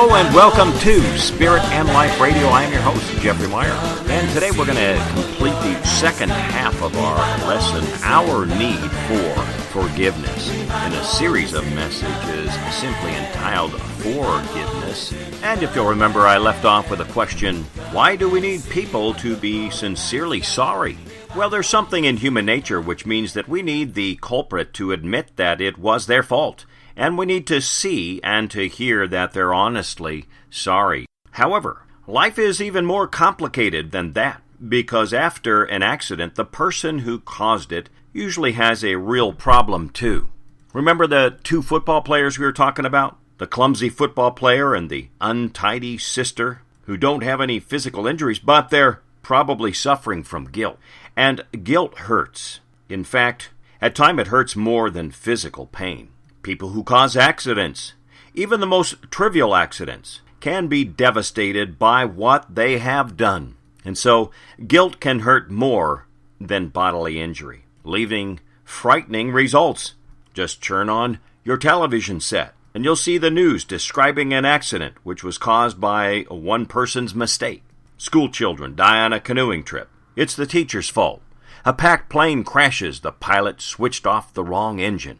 Hello and welcome to Spirit and Life Radio. I am your host, Jeffrey Meyer. And today we're going to complete the second half of our lesson, Our Need for Forgiveness, in a series of messages simply entitled Forgiveness. And if you'll remember, I left off with a question, why do we need people to be sincerely sorry? Well, there's something in human nature which means that we need the culprit to admit that it was their fault. And we need to see and to hear that they're honestly sorry. However, life is even more complicated than that, because after an accident, the person who caused it usually has a real problem too. Remember the two football players we were talking about? The clumsy football player and the untidy sister, who don't have any physical injuries, but they're probably suffering from guilt. And guilt hurts. In fact, at times it hurts more than physical pain. People who cause accidents, even the most trivial accidents, can be devastated by what they have done. And so, guilt can hurt more than bodily injury, leaving frightening results. Just turn on your television set, and you'll see the news describing an accident which was caused by one person's mistake. School children die on a canoeing trip. It's the teacher's fault. A packed plane crashes. The pilot switched off the wrong engine.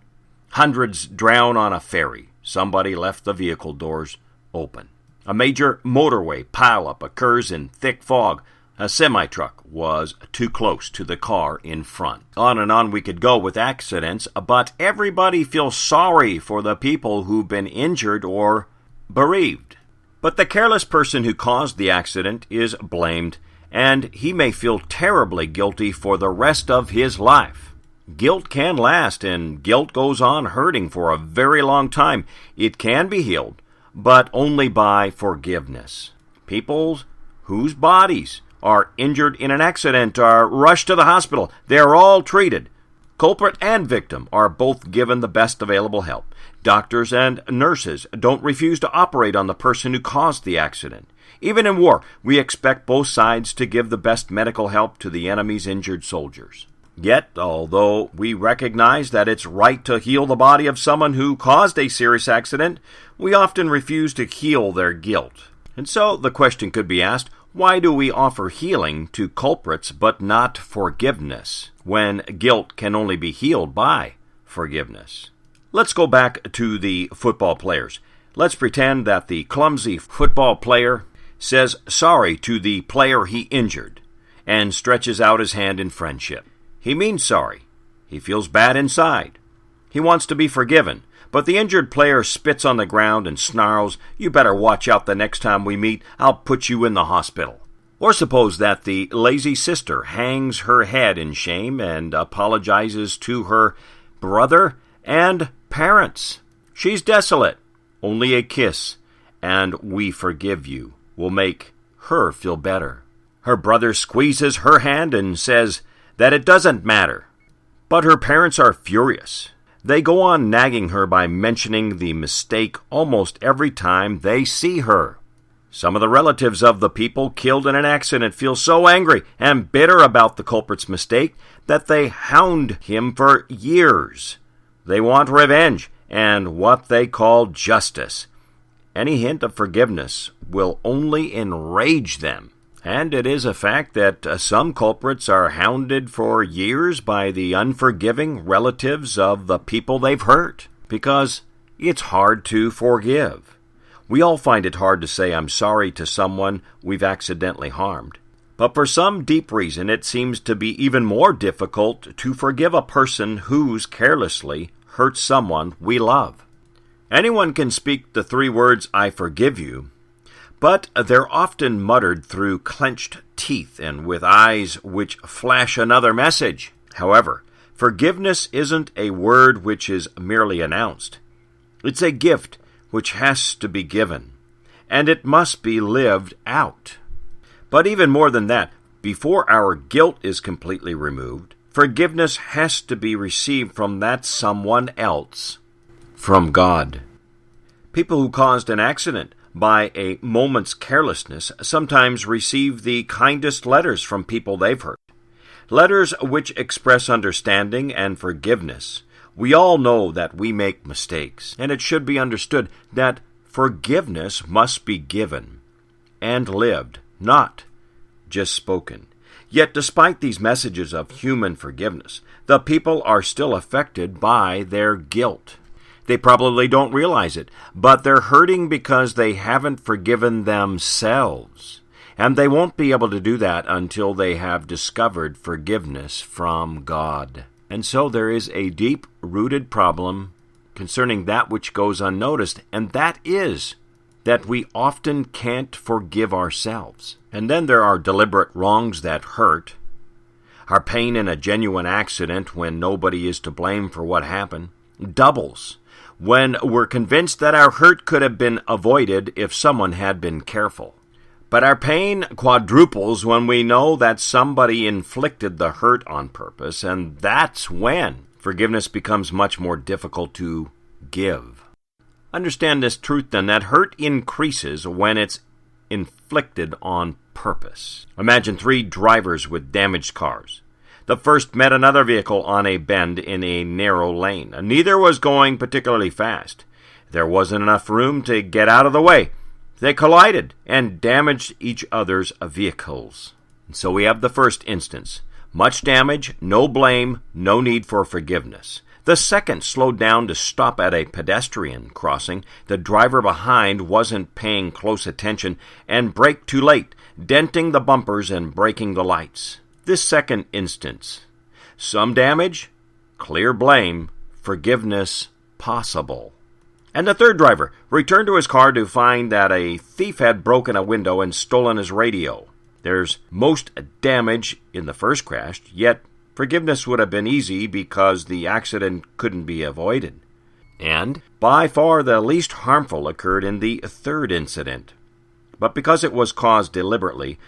Hundreds drown on a ferry. Somebody left the vehicle doors open. A major motorway pileup occurs in thick fog. A semi-truck was too close to the car in front. On and on we could go with accidents, but everybody feels sorry for the people who've been injured or bereaved. But the careless person who caused the accident is blamed, and he may feel terribly guilty for the rest of his life. Guilt can last, and guilt goes on hurting for a very long time. It can be healed, but only by forgiveness. People whose bodies are injured in an accident are rushed to the hospital. They're all treated. Culprit and victim are both given the best available help. Doctors and nurses don't refuse to operate on the person who caused the accident. Even in war, we expect both sides to give the best medical help to the enemy's injured soldiers. Yet, although we recognize that it's right to heal the body of someone who caused a serious accident, we often refuse to heal their guilt. And so the question could be asked, why do we offer healing to culprits but not forgiveness, when guilt can only be healed by forgiveness? Let's go back to the football players. Let's pretend that the clumsy football player says sorry to the player he injured and stretches out his hand in friendship. He means sorry. He feels bad inside. He wants to be forgiven. But the injured player spits on the ground and snarls, "You better watch out the next time we meet. I'll put you in the hospital." Or suppose that the lazy sister hangs her head in shame and apologizes to her brother and parents. She's desolate. Only a kiss, and "we forgive you," will make her feel better. Her brother squeezes her hand and says that it doesn't matter. But her parents are furious. They go on nagging her by mentioning the mistake almost every time they see her. Some of the relatives of the people killed in an accident feel so angry and bitter about the culprit's mistake that they hound him for years. They want revenge and what they call justice. Any hint of forgiveness will only enrage them. And it is a fact that some culprits are hounded for years by the unforgiving relatives of the people they've hurt, because it's hard to forgive. We all find it hard to say I'm sorry to someone we've accidentally harmed. But for some deep reason, it seems to be even more difficult to forgive a person who's carelessly hurt someone we love. Anyone can speak the three words, "I forgive you," but they're often muttered through clenched teeth and with eyes which flash another message. However, forgiveness isn't a word which is merely announced. It's a gift which has to be given, and it must be lived out. But even more than that, before our guilt is completely removed, forgiveness has to be received from that someone else, from God. People who caused an accident by a moment's carelessness sometimes receive the kindest letters from people they've hurt. Letters which express understanding and forgiveness. We all know that we make mistakes, and it should be understood that Forgiveness must be given and lived, not just spoken. Yet despite these messages of human forgiveness, the people are still affected by their guilt. They probably don't realize it, but they're hurting because they haven't forgiven themselves. And they won't be able to do that until they have discovered forgiveness from God. And so there is a deep-rooted problem concerning that which goes unnoticed, and that is that we often can't forgive ourselves. And then there are deliberate wrongs that hurt. Our pain in a genuine accident when nobody is to blame for what happened doubles when we're convinced that our hurt could have been avoided if someone had been careful. But our pain quadruples when we know that somebody inflicted the hurt on purpose, and that's when forgiveness becomes much more difficult to give. Understand this truth, then, that hurt increases when it's inflicted on purpose. Imagine 3 drivers with damaged cars. The first met another vehicle on a bend in a narrow lane. Neither was going particularly fast. There wasn't enough room to get out of the way. They collided and damaged each other's vehicles. So we have the first instance. Much damage, no blame, no need for forgiveness. The second slowed down to stop at a pedestrian crossing. The driver behind wasn't paying close attention and braked too late, denting the bumpers and breaking the lights. This second instance. Some damage, clear blame, forgiveness possible. And the third driver returned to his car to find that a thief had broken a window and stolen his radio. There's most damage in the first crash, yet forgiveness would have been easy because the accident couldn't be avoided. And by far the least harmful occurred in the third incident. But because it was caused deliberately,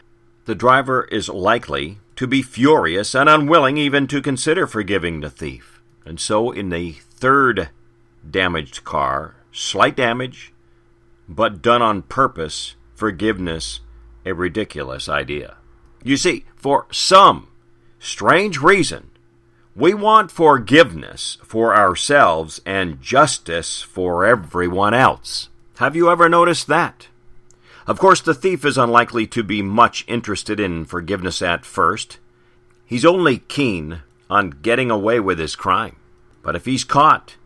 the driver is likely to be furious and unwilling even to consider forgiving the thief. And so in the third damaged car, slight damage, but done on purpose, forgiveness, a ridiculous idea. You see, for some strange reason, we want forgiveness for ourselves and justice for everyone else. Have you ever noticed that? Of course, the thief is unlikely to be much interested in forgiveness at first. He's only keen on getting away with his crime. But if he's caught,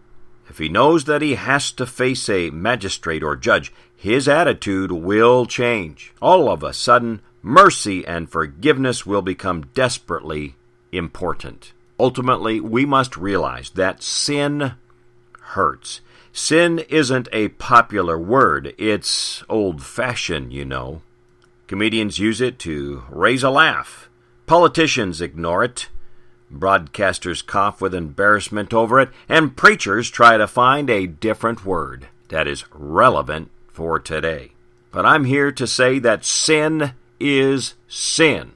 if he knows that he has to face a magistrate or judge, his attitude will change. All of a sudden, mercy and forgiveness will become desperately important. Ultimately, we must realize that sin hurts. Sin isn't a popular word. It's old-fashioned, you know. Comedians use it to raise a laugh. Politicians ignore it. Broadcasters cough with embarrassment over it. And preachers try to find a different word that is relevant for today. But I'm here to say that sin is sin.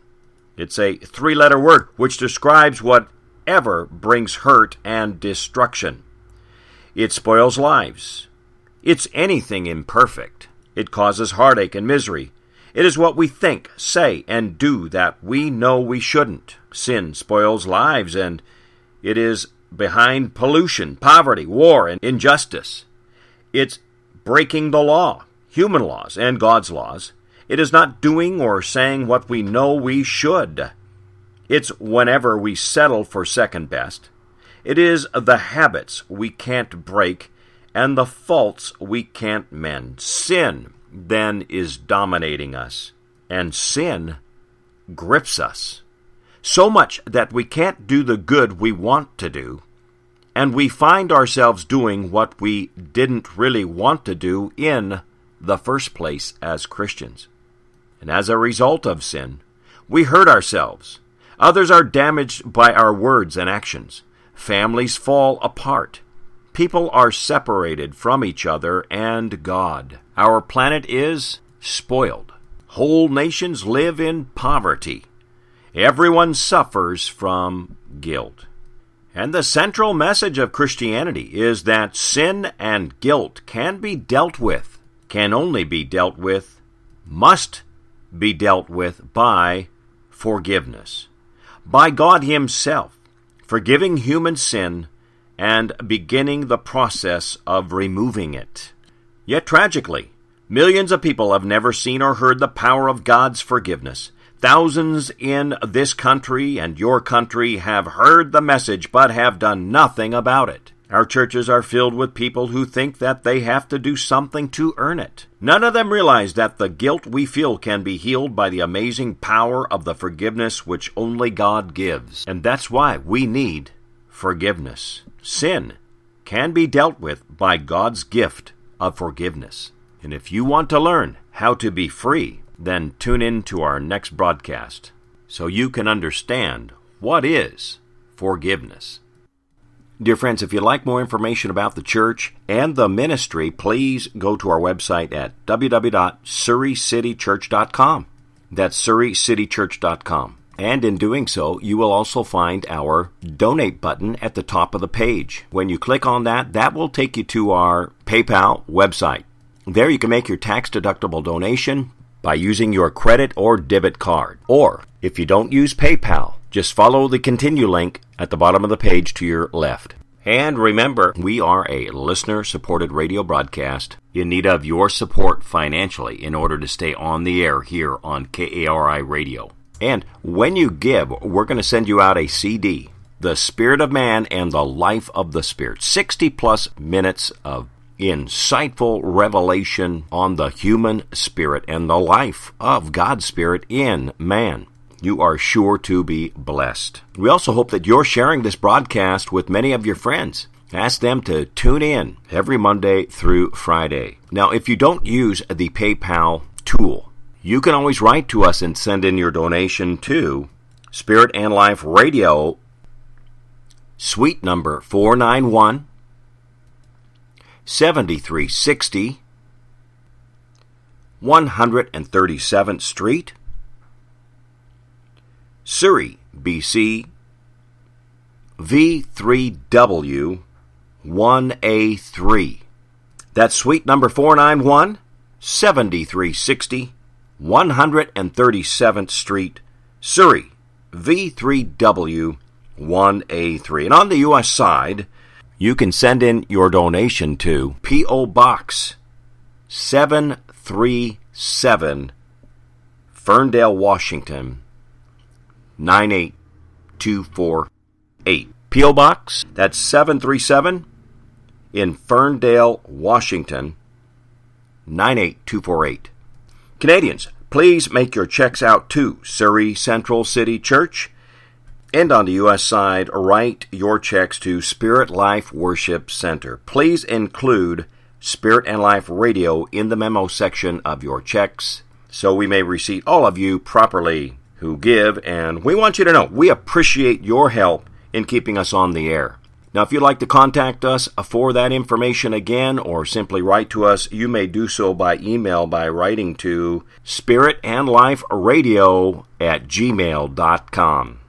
It's a 3-letter word which describes whatever brings hurt and destruction. It spoils lives. It's anything imperfect. It causes heartache and misery. It is what we think, say, and do that we know we shouldn't. Sin spoils lives, and it is behind pollution, poverty, war, and injustice. It's breaking the law, human laws, and God's laws. It is not doing or saying what we know we should. It's whenever we settle for second best. It is the habits we can't break and the faults we can't mend. Sin, then, is dominating us, and sin grips us. So much that we can't do the good we want to do, and we find ourselves doing what we didn't really want to do in the first place as Christians. And as a result of sin, we hurt ourselves. Others are damaged by our words and actions. Families fall apart. People are separated from each other and God. Our planet is spoiled. Whole nations live in poverty. Everyone suffers from guilt. And the central message of Christianity is that sin and guilt can be dealt with, can only be dealt with, must be dealt with by forgiveness. By God Himself, forgiving human sin and beginning the process of removing it. Yet tragically, millions of people have never seen or heard the power of God's forgiveness. Thousands in this country and your country have heard the message but have done nothing about it. Our churches are filled with people who think that they have to do something to earn it. None of them realize that the guilt we feel can be healed by the amazing power of the forgiveness which only God gives. And that's why we need forgiveness. Sin can be dealt with by God's gift of forgiveness. And if you want to learn how to be free, then tune in to our next broadcast so you can understand what is forgiveness. Dear friends, if you'd like more information about the church and the ministry, please go to our website at www.surreycitychurch.com. That's surreycitychurch.com. And in doing so, you will also find our donate button at the top of the page. When you click on that, that will take you to our PayPal website. There you can make your tax-deductible donation by using your credit or debit card. Or, if you don't use PayPal, just follow the continue link at the bottom of the page to your left. And remember, we are a listener-supported radio broadcast in need of your support financially in order to stay on the air here on KARI Radio. And when you give, we're going to send you out a CD, The Spirit of Man and the Life of the Spirit. 60-plus minutes of insightful revelation on the human spirit and the life of God's Spirit in man. You are sure to be blessed. We also hope that you're sharing this broadcast with many of your friends. Ask them to tune in every Monday through Friday. Now, if you don't use the PayPal tool, you can always write to us and send in your donation to Spirit and Life Radio, suite number 491, 7360, 137th Street, Surrey, BC, V3W 1A3. That's suite number 491, 7360, 137th Street, Surrey, V3W 1A3. And on the U.S. side, you can send in your donation to P.O. Box 737, Ferndale, Washington, 98248. P.O. Box, that's 737 in Ferndale, Washington, 98248. Canadians, please make your checks out to Surrey Central City Church. And on the U.S. side, write your checks to Spirit Life Worship Center. Please include Spirit and Life Radio in the memo section of your checks so we may receive all of you properly who give. And we want you to know we appreciate your help in keeping us on the air. Now, if you'd like to contact us for that information again or simply write to us, you may do so by email by writing to spiritandliferadio@gmail.com.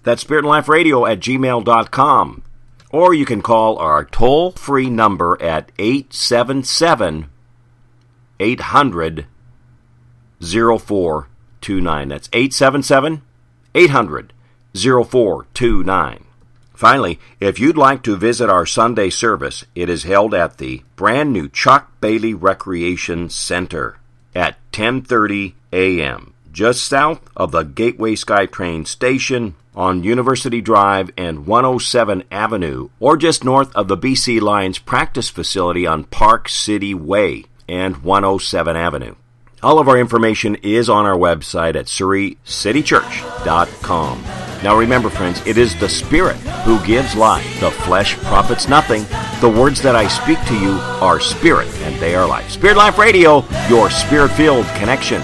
That's spiritandliferadio@gmail.com. Or you can call our toll-free number at 877-800-0429. That's 877-800-0429. Finally, if you'd like to visit our Sunday service, it is held at the brand new Chuck Bailey Recreation Center at 10:30 a.m., just south of the Gateway SkyTrain station on University Drive and 107 Avenue, or just north of the BC Lions practice facility on Park City Way and 107 Avenue. All of our information is on our website at surreycitychurch.com. Now remember, friends, it is the Spirit who gives life. The flesh profits nothing. The words that I speak to you are spirit, and they are life. Spirit Life Radio, your spirit-filled connection.